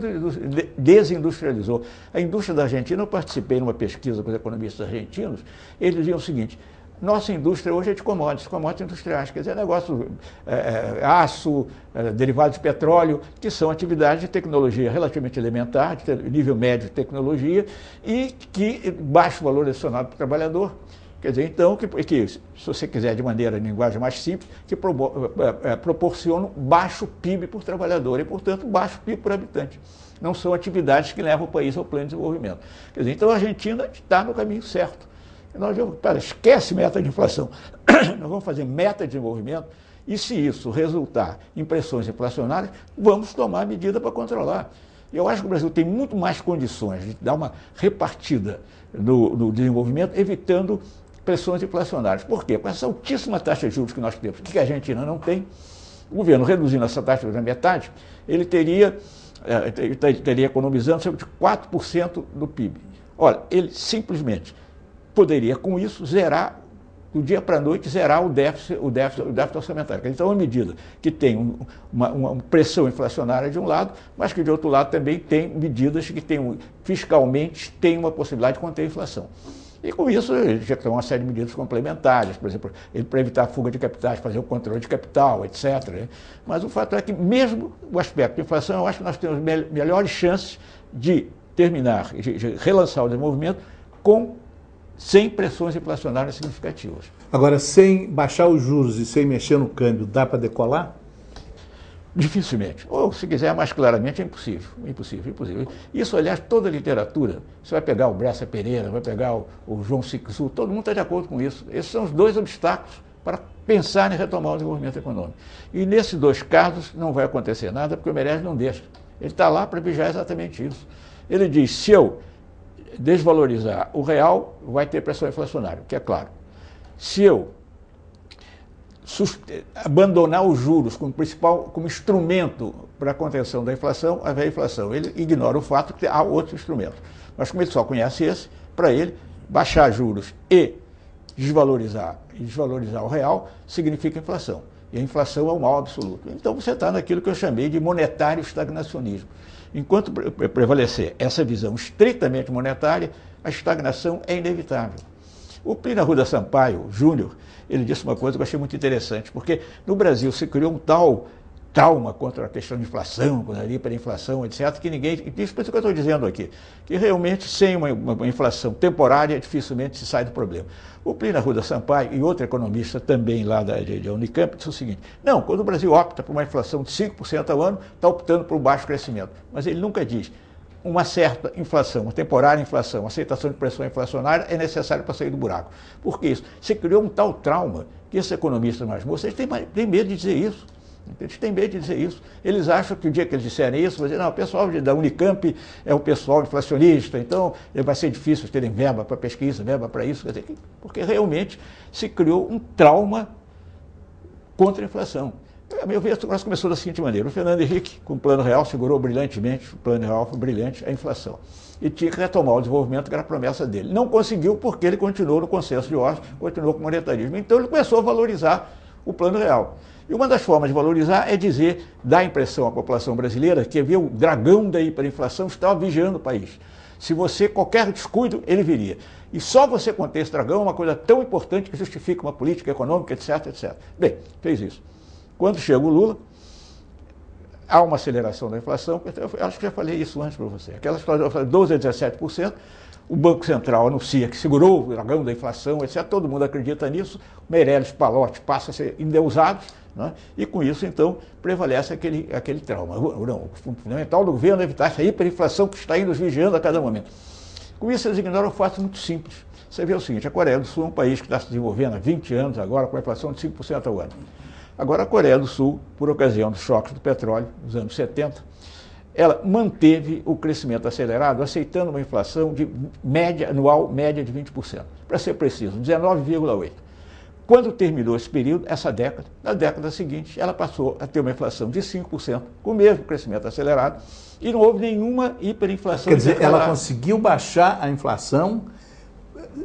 desindustrializou. A indústria da Argentina, eu participei numa pesquisa com os economistas argentinos, eles diziam o seguinte: nossa indústria hoje é de commodities industriais, quer dizer, negócio, aço, derivados de petróleo, que são atividades de tecnologia relativamente elementar, de nível médio de tecnologia, e que baixo valor adicionado para o trabalhador. Quer dizer, então, que se você quiser de maneira, linguagem mais simples, que proporcionam baixo PIB por trabalhador e, portanto, baixo PIB por habitante. Não são atividades que levam o país ao plano de desenvolvimento. Quer dizer, então a Argentina está no caminho certo. Nós vamos, esquece meta de inflação, nós vamos fazer meta de desenvolvimento e, se isso resultar em pressões inflacionárias, vamos tomar medida para controlar. Eu acho que o Brasil tem muito mais condições de dar uma repartida no desenvolvimento, evitando pressões inflacionárias. Por quê? Com essa altíssima taxa de juros que nós temos, que a Argentina não tem, o governo reduzindo essa taxa da metade, ele teria economizando cerca de 4% do PIB. Olha, ele simplesmente poderia, com isso, zerar, do dia para a noite, zerar o déficit orçamentário. Então, é uma medida que tem uma pressão inflacionária de um lado, mas que, de outro lado, também tem medidas que fiscalmente têm uma possibilidade de conter a inflação. E, com isso, já tem uma série de medidas complementares, por exemplo, para evitar a fuga de capitais, fazer o controle de capital, etc. Né? Mas o fato é que, mesmo o aspecto de inflação, eu acho que nós temos melhores chances de terminar, de relançar o desenvolvimento sem pressões inflacionárias significativas. Agora, sem baixar os juros e sem mexer no câmbio, dá para decolar? Dificilmente. Ou, se quiser mais claramente, é impossível. Impossível, impossível. Isso, aliás, toda a literatura, você vai pegar o Bressa Pereira, vai pegar o João Sixu, todo mundo está de acordo com isso. Esses são os dois obstáculos para pensar em retomar o desenvolvimento econômico. E nesses dois casos não vai acontecer nada, porque o Meirelles não deixa. Ele está lá para vigiar exatamente isso. Ele diz: se eu desvalorizar o real, vai ter pressão inflacionária, que é claro. Se eu abandonar os juros como instrumento para a contenção da inflação, haverá inflação. Ele ignora o fato que há outros instrumentos. Mas como ele só conhece esse, para ele, baixar juros e desvalorizar o real significa inflação. E a inflação é o mal absoluto. Então você está naquilo que eu chamei de monetário estagnacionismo. Enquanto prevalecer essa visão estritamente monetária, a estagnação é inevitável. O Plínio Arruda Sampaio Júnior, ele disse uma coisa que eu achei muito interessante, porque no Brasil se criou um tal trauma contra a questão de inflação, contra a hiperinflação, etc., que ninguém... Isso por isso que eu estou dizendo aqui, que realmente sem uma inflação temporária dificilmente se sai do problema. O Plínio Arruda Sampaio e outro economista também lá da Unicamp disse o seguinte: não, quando o Brasil opta por uma inflação de 5% ao ano, está optando por um baixo crescimento. Mas ele nunca diz: uma certa inflação, uma temporária inflação, aceitação de pressão inflacionária é necessário para sair do buraco. Por que isso? Você criou um tal trauma que esses economistas mais moços, eles têm medo de dizer isso. Eles têm medo de dizer isso. Eles acham que o dia que eles disserem isso, vão dizer: não, o pessoal da Unicamp é um pessoal inflacionista, então vai ser difícil terem verba para pesquisa, verba para isso. Quer dizer, porque realmente se criou um trauma contra a inflação. A meu ver, o negócio começou da seguinte maneira: o Fernando Henrique, com o Plano Real, segurou brilhantemente, o Plano Real foi brilhante, a inflação. E tinha que retomar o desenvolvimento, que era a promessa dele. Não conseguiu porque ele continuou no consenso de Washington, continuou com o monetarismo. Então ele começou a valorizar o Plano Real. E uma das formas de valorizar é dizer, dar a impressão à população brasileira que havia o dragão da hiperinflação estava vigiando o país. Se você, qualquer descuido, ele viria. E só você conter esse dragão é uma coisa tão importante que justifica uma política econômica, etc, etc. Bem, fez isso. Quando chega o Lula, há uma aceleração da inflação, eu acho que já falei isso antes para você. Aquela história de 12% a 17%, o Banco Central anuncia que segurou o dragão da inflação, etc. Todo mundo acredita nisso, Meirelles, Pallotti passam a ser endeusados, né? E com isso, então, prevalece aquele trauma. Não, o fundamental do governo é evitar essa hiperinflação que está nos vigiando a cada momento. Com isso, eles ignoram um fato muito simples. Você vê o seguinte: a Coreia do Sul é um país que está se desenvolvendo há 20 anos agora, com a inflação de 5% ao ano. Agora, a Coreia do Sul, por ocasião dos choques do petróleo, nos anos 70, ela manteve o crescimento acelerado, aceitando uma inflação de anual média de 20%. Para ser preciso, 19,8%. Quando terminou esse período, essa década, na década seguinte, ela passou a ter uma inflação de 5%, com o mesmo crescimento acelerado, e não houve nenhuma hiperinflação. Quer dizer, ela conseguiu baixar a inflação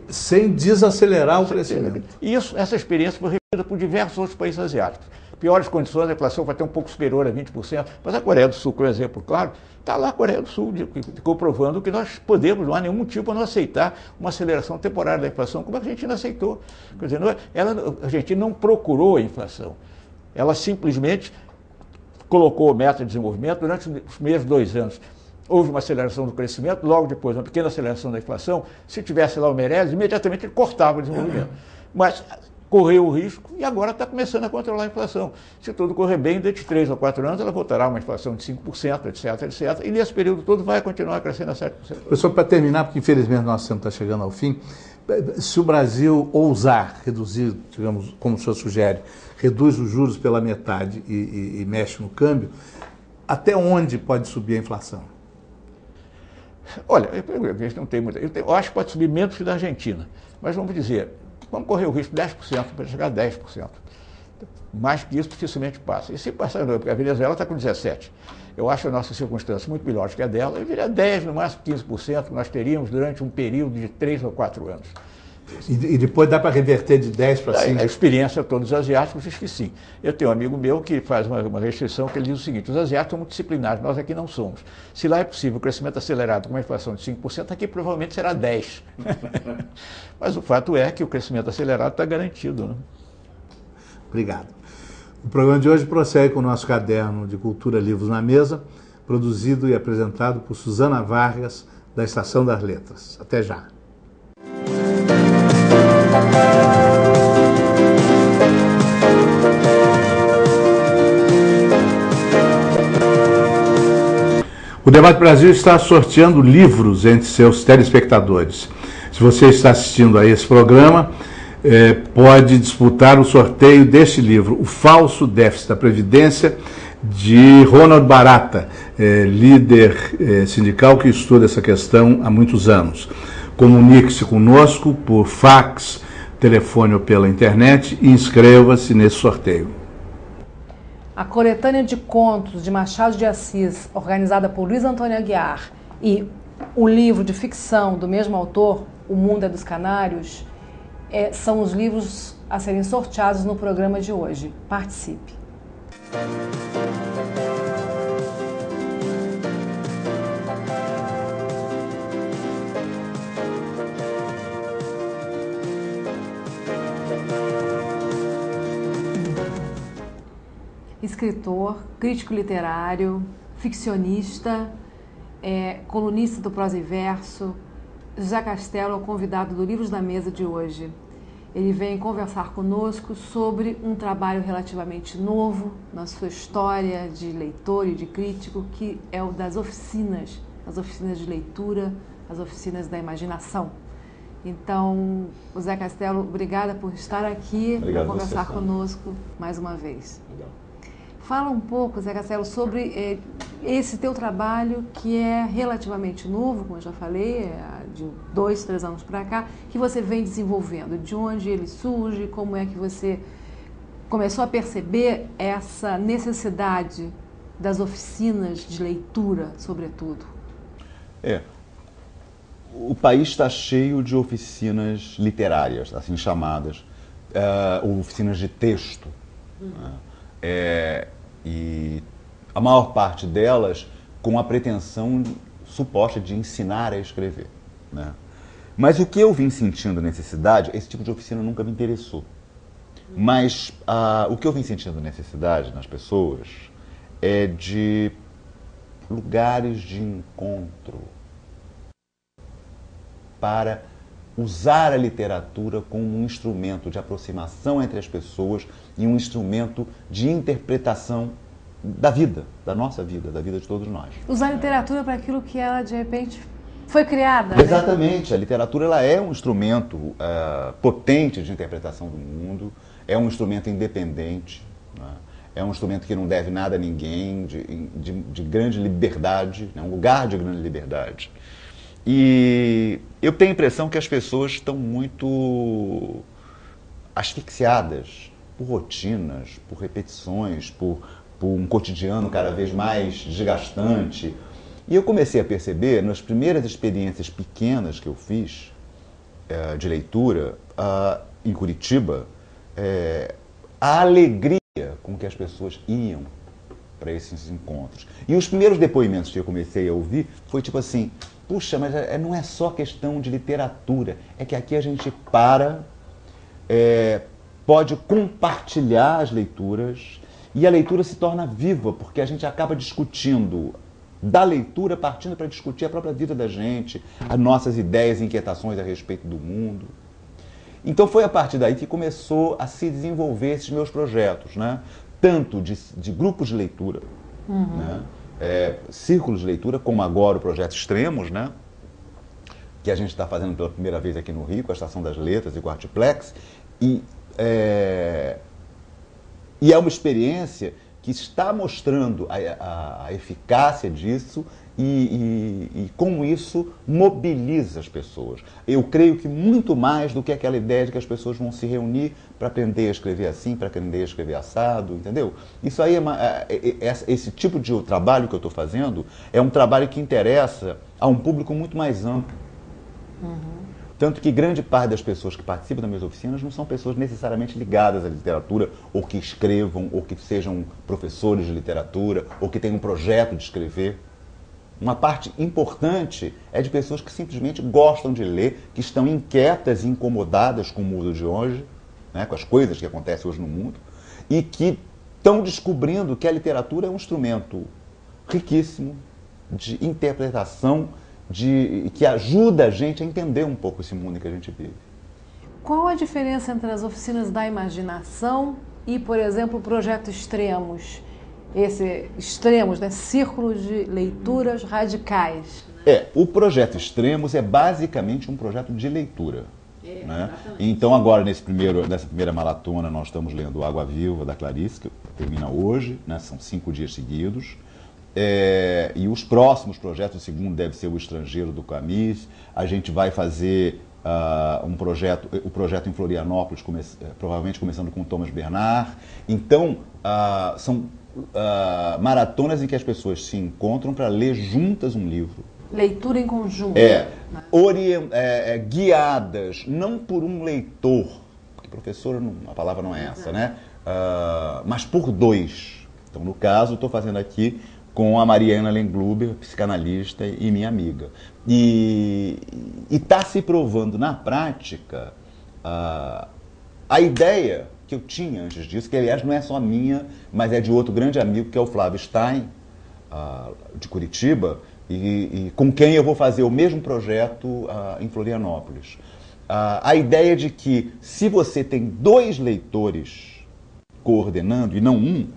sem desacelerar o crescimento. Isso, essa experiência foi repetida por diversos outros países asiáticos. Piores condições, a inflação vai ter um pouco superior a 20%, mas a Coreia do Sul, por exemplo, claro, está lá a Coreia do Sul comprovando que nós podemos, não há nenhum motivo para não aceitar uma aceleração temporária da inflação, como a Argentina aceitou. Quer dizer, a Argentina não procurou a inflação, ela simplesmente colocou meta de desenvolvimento durante os primeiros 2 anos. Houve uma aceleração do crescimento, logo depois uma pequena aceleração da inflação. Se tivesse lá o Meirelles, imediatamente ele cortava o desenvolvimento. Mas correu o risco e agora está começando a controlar a inflação. Se tudo correr bem, dentro de 3 ou 4 anos, ela voltará a uma inflação de 5%, etc, etc. E nesse período todo vai continuar crescendo a 7%. Professor, para terminar, porque infelizmente nosso tempo está chegando ao fim, se o Brasil ousar reduzir, digamos, como o senhor sugere, reduz os juros pela metade e mexe no câmbio, até onde pode subir a inflação? Olha, não tem muita. Eu acho que pode subir menos que da Argentina. Mas vamos dizer, vamos correr o risco de 10% para chegar a 10%. Mais que isso dificilmente passa. E se passar, a Venezuela está com 17%. Eu acho a nossa circunstância muito melhor que a dela. Eu diria 10%, no máximo 15%, que nós teríamos durante um período de 3 ou 4 anos. E depois dá para reverter de 10 para 5? A experiência de todos os asiáticos diz que sim. Eu tenho um amigo meu que faz uma restrição que ele diz o seguinte: os asiáticos são muito disciplinados, nós aqui não somos. Se lá é possível o crescimento acelerado com uma inflação de 5%, aqui provavelmente será 10%. Mas o fato é que o crescimento acelerado está garantido. Né? Obrigado. O programa de hoje prossegue com o nosso caderno de Cultura Livros na Mesa, produzido e apresentado por Suzana Vargas, da Estação das Letras. Até já. O Debate Brasil está sorteando livros entre seus telespectadores. Se você está assistindo a esse programa, pode disputar o sorteio deste livro, O Falso Déficit da Previdência, de Ronald Barata, líder sindical que estuda essa questão há muitos anos. Comunique-se conosco por fax, telefone ou pela internet e inscreva-se nesse sorteio. A coletânea de contos de Machado de Assis, organizada por Luiz Antônio Aguiar, e o livro de ficção do mesmo autor, O Mundo é dos Canários, são os livros a serem sorteados no programa de hoje. Participe! Escritor, crítico literário, ficcionista, colunista do Prosa e Verso, José Castelo é o convidado do Livros da Mesa de hoje. Ele vem conversar conosco sobre um trabalho relativamente novo na sua história de leitor e de crítico, que é o das oficinas, as oficinas de leitura, as oficinas da imaginação. Então, José Castelo, obrigada por estar aqui para conversar conosco mais uma vez. Legal. Fala um pouco, Zé Castelo, sobre esse teu trabalho que é relativamente novo, como eu já falei, de 2, 3 anos para cá, que você vem desenvolvendo. De onde ele surge, como é que você começou a perceber essa necessidade das oficinas de leitura, sobretudo? O país está cheio de oficinas literárias, assim chamadas, oficinas de texto. E a maior parte delas com a pretensão suposta de ensinar a escrever. Né? Mas o que eu vim sentindo necessidade, esse tipo de oficina nunca me interessou. Mas o que eu vim sentindo necessidade nas pessoas é de lugares de encontro para usar a literatura como um instrumento de aproximação entre as pessoas e um instrumento de interpretação da vida, da nossa vida, da vida de todos nós. Usar a literatura para aquilo que ela, de repente, foi criada. Exatamente. Né? A literatura ela é um instrumento potente de interpretação do mundo, é um instrumento independente, né? É um instrumento que não deve nada a ninguém, de grande liberdade, né? Um lugar de grande liberdade. E eu tenho a impressão que as pessoas estão muito asfixiadas por rotinas, por repetições, por um cotidiano cada vez mais desgastante. E eu comecei a perceber, nas primeiras experiências pequenas que eu fiz de leitura em Curitiba, a alegria com que as pessoas iam para esses encontros. E os primeiros depoimentos que eu comecei a ouvir foi tipo assim, puxa, mas não é só questão de literatura, é que aqui a gente pode compartilhar as leituras e a leitura se torna viva, porque a gente acaba discutindo da leitura, partindo para discutir a própria vida da gente, as nossas ideias e inquietações a respeito do mundo. Então foi a partir daí que começou a se desenvolver esses meus projetos, né? Tanto de grupos de leitura, né? Círculos de leitura, como agora o Projeto Extremos, né? Que a gente está fazendo pela primeira vez aqui no Rio, com a Estação das Letras e com o Artiplex. E é uma experiência que está mostrando a eficácia disso e como isso mobiliza as pessoas. Eu creio que muito mais do que aquela ideia de que as pessoas vão se reunir para aprender a escrever assim, para aprender a escrever assado, entendeu? Isso aí esse tipo de trabalho que eu estou fazendo é um trabalho que interessa a um público muito mais amplo. Tanto que grande parte das pessoas que participam das minhas oficinas não são pessoas necessariamente ligadas à literatura, ou que escrevam, ou que sejam professores de literatura, ou que tenham um projeto de escrever. Uma parte importante é de pessoas que simplesmente gostam de ler, que estão inquietas e incomodadas com o mundo de hoje, né, com as coisas que acontecem hoje no mundo, e que estão descobrindo que a literatura é um instrumento riquíssimo de interpretação, que ajuda a gente a entender um pouco esse mundo em que a gente vive. Qual a diferença entre as oficinas da imaginação e, por exemplo, o projeto Extremos? Extremos, né? Círculos de leituras radicais. O projeto Extremos é basicamente um projeto de leitura. Né? Então agora, nessa primeira maratona, nós estamos lendo Água Viva, da Clarice, que termina hoje, né? São 5 dias seguidos. E os próximos projetos, o segundo deve ser O Estrangeiro, do Camus. A gente vai fazer o projeto em Florianópolis, provavelmente começando com o Thomas Bernard. Então, são maratonas em que as pessoas se encontram para ler juntas um livro. Leitura em conjunto. Guiadas, não por um leitor, porque professor, a palavra não é essa, né? Mas por dois. Então, no caso, estou fazendo aqui com a Mariana Lengluber, psicanalista e minha amiga. E está se provando na prática a ideia que eu tinha antes disso, que aliás não é só minha, mas é de outro grande amigo, que é o Flávio Stein, de Curitiba, e com quem eu vou fazer o mesmo projeto em Florianópolis. A ideia de que se você tem 2 leitores coordenando e não um,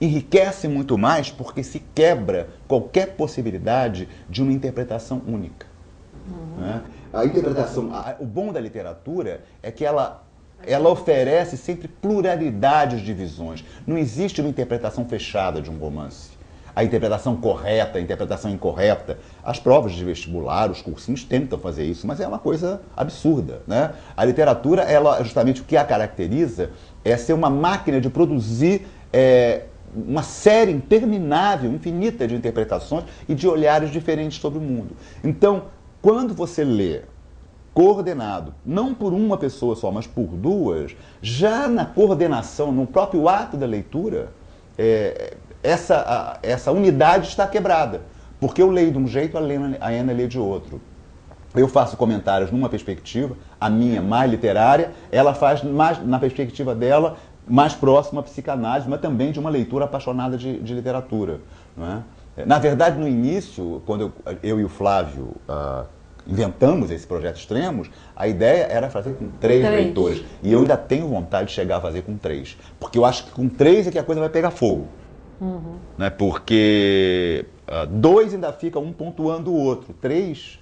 enriquece muito mais, porque se quebra qualquer possibilidade de uma interpretação única. Né? A interpretação, o bom da literatura é que ela oferece sempre pluralidades de visões. Não existe uma interpretação fechada de um romance. A interpretação correta, a interpretação incorreta. As provas de vestibular, os cursinhos tentam fazer isso, mas é uma coisa absurda. Né? A literatura, justamente o que a caracteriza é ser uma máquina de produzir uma série interminável, infinita de interpretações e de olhares diferentes sobre o mundo. Então, quando você lê coordenado, não por uma pessoa só, mas por 2, já na coordenação, no próprio ato da leitura, essa unidade está quebrada. Porque eu leio de um jeito, a Ana lê de outro. Eu faço comentários numa perspectiva, a minha mais literária, ela faz mais na perspectiva dela, mais próxima à psicanálise, mas também de uma leitura apaixonada de literatura. Não é? Na verdade, no início, quando eu e o Flávio inventamos esse projeto Extremos, a ideia era fazer com 3 leitores. E eu ainda tenho vontade de chegar a fazer com 3. Porque eu acho que com 3 é que a coisa vai pegar fogo. Né? Porque 2 ainda fica um pontuando o outro. 3...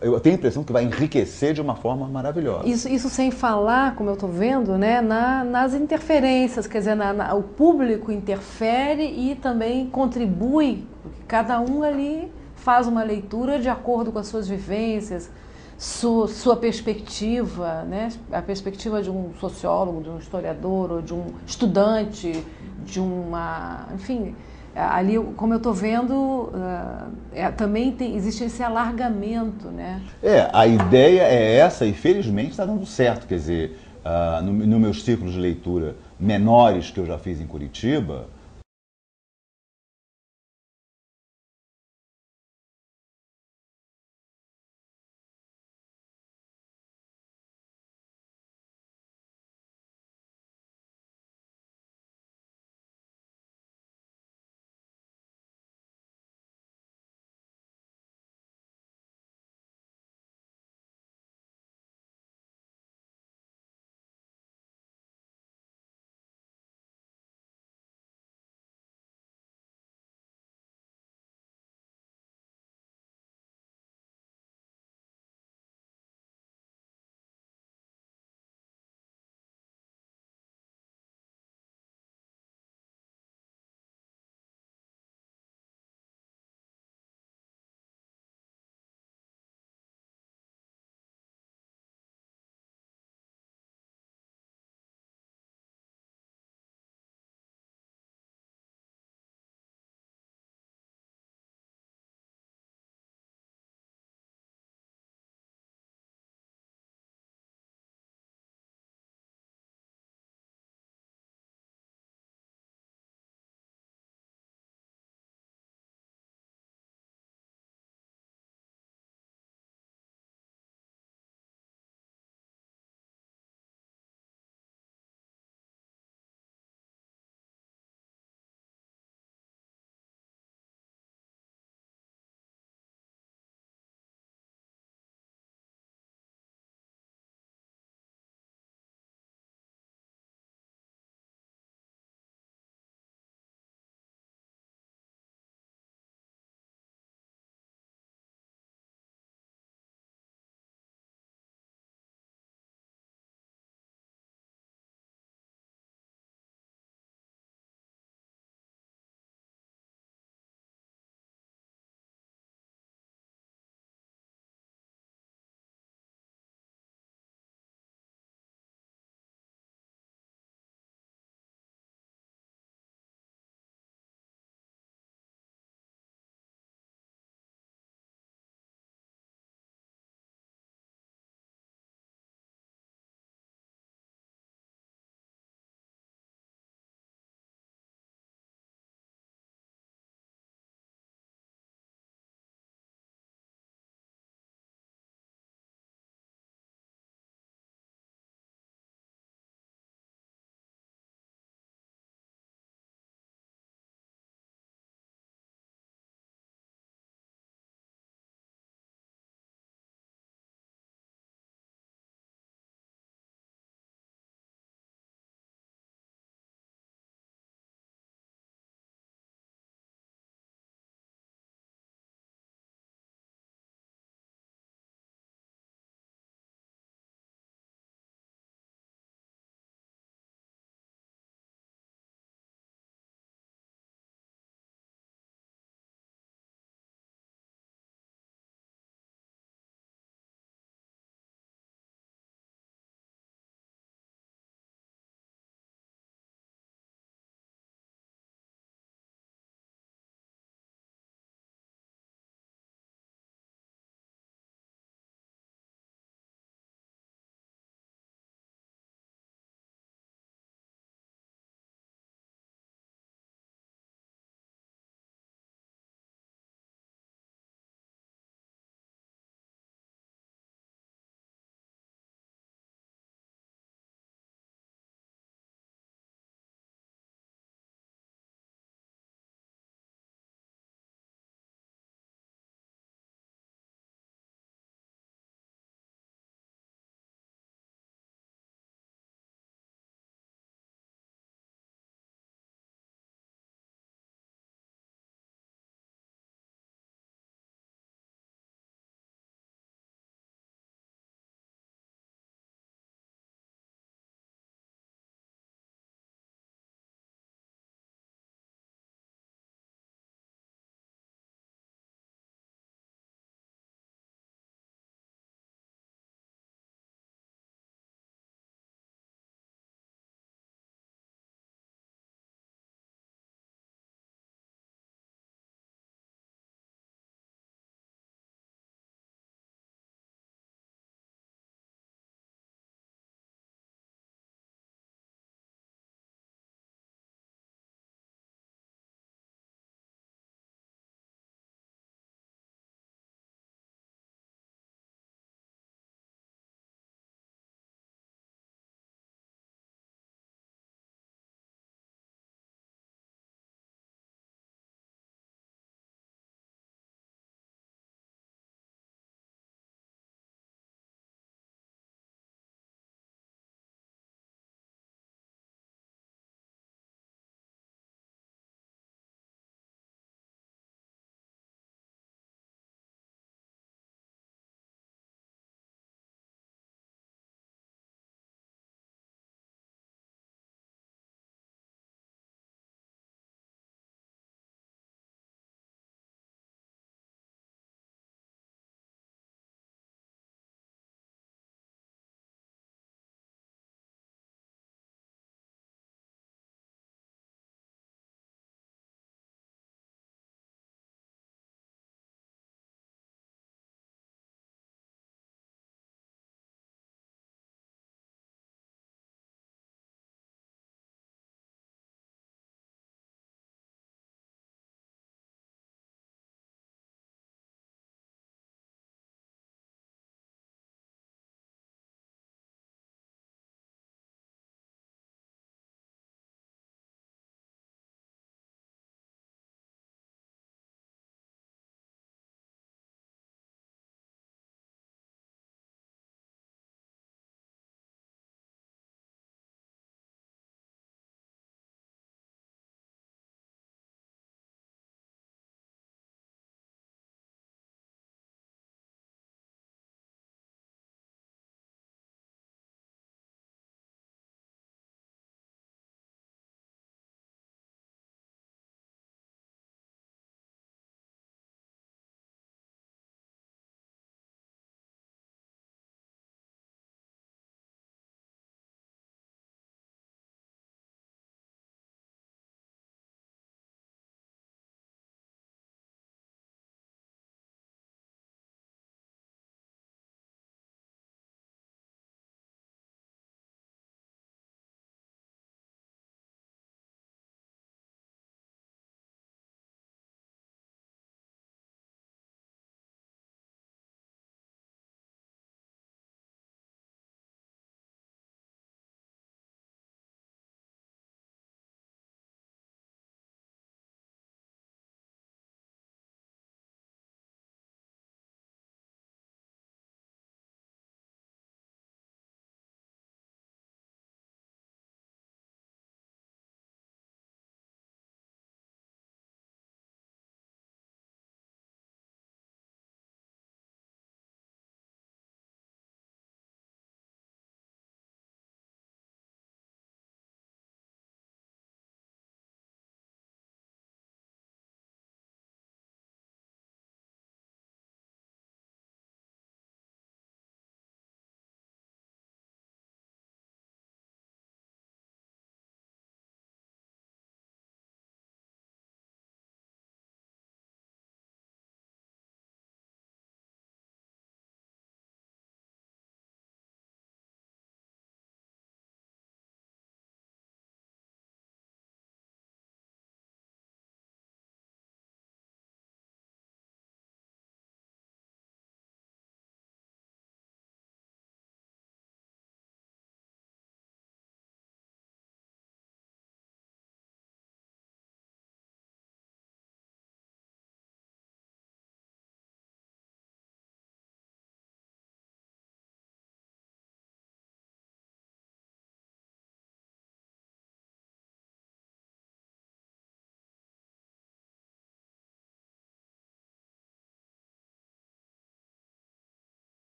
eu tenho a impressão que vai enriquecer de uma forma maravilhosa. Isso sem falar, como eu estou vendo, né, nas interferências, quer dizer, o público interfere e também contribui, porque cada um ali faz uma leitura de acordo com as suas vivências, sua perspectiva, né? A perspectiva de um sociólogo, de um historiador, ou de um estudante, de uma... Enfim, ali, como eu estou vendo, também existe esse alargamento, né? A ideia é essa e felizmente está dando certo. Quer dizer, nos meus círculos de leitura menores que eu já fiz em Curitiba,